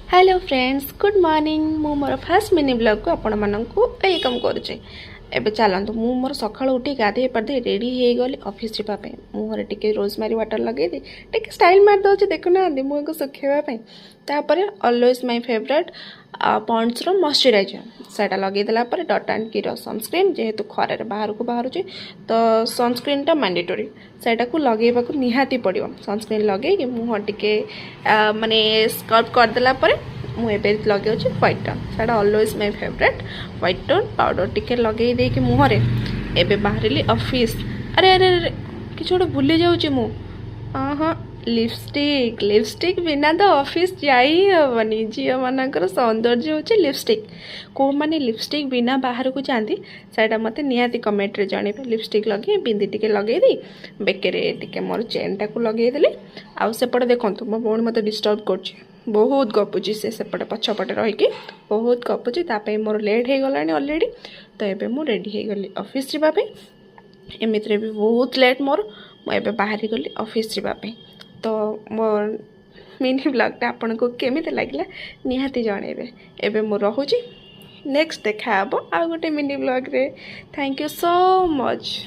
Hello friends good morning मु more first mini blog को आपण मानकु वेलकम करुचे। एबे चलतु मु मोर सकाळु उठी गाधे पाधे रेडी हो गली ऑफिस जीवा पे। मुहरे टिके रोजमेरी वाटर लगे दे टिके स्टाइल मार दउचे देखुना मुह को सुखेवा पे। तापर ऑलवेज माय फेवरेट पॉन्ड्स रो मॉइस्चराइजर सेटा लगे देला पर डॉट एंड की रो सनस्क्रीन जेहेतु खरे बाहर को बाहर तो सनस्क्रीन टा मैंडेटरी सेटा को लगेबा को निहाती पड़ियो। सनस्क्रीन लगे कि मुह टिके माने स्क्रब कर देला पर मु एबे लगे व्हाइट टोन सेटा always my favourite white tone powder टिके लगे दे कि मुहरे एबे बाहरिली ऑफिस। अरे अरे अरे किछ गोटे भूली जाउची मु। हाँ लिपस्टिक लिपस्टिक बिना तो ऑफिस जाई हेबनी। झील मानकर सौंदर्य होचे लिपस्टिक। को माने लिपस्टिक बिना बाहर को जाती सेटा मते निहाती कमेंट रे जणेबे। लिपस्टिक लगे बिंदी टिके लगे दी बेकेरे टिके मोर चेन टाकू लगे देले। आउ सेपटे देखंतु मो भौणी मते डिस्टर्ब करछि बहुत गपुची से सेपटे पछपटे रहीकि बहुत गपुची तापे मोर लेट हो गलानी ऑलरेडी। तो एबे मु रेडी हो गली ऑफिस जीवा पे। एमित्रे भी बहुत लेट मोर मुझे बाहरी गली ऑफिस जीवाई। तो मोर मिनी ब्लॉगटा आपन को केमिति लागला निहाती जणेबे। एबे मु रहुची नेक्स्ट देखा आ गोटे मिनी ब्लॉग रे। Thank you so much.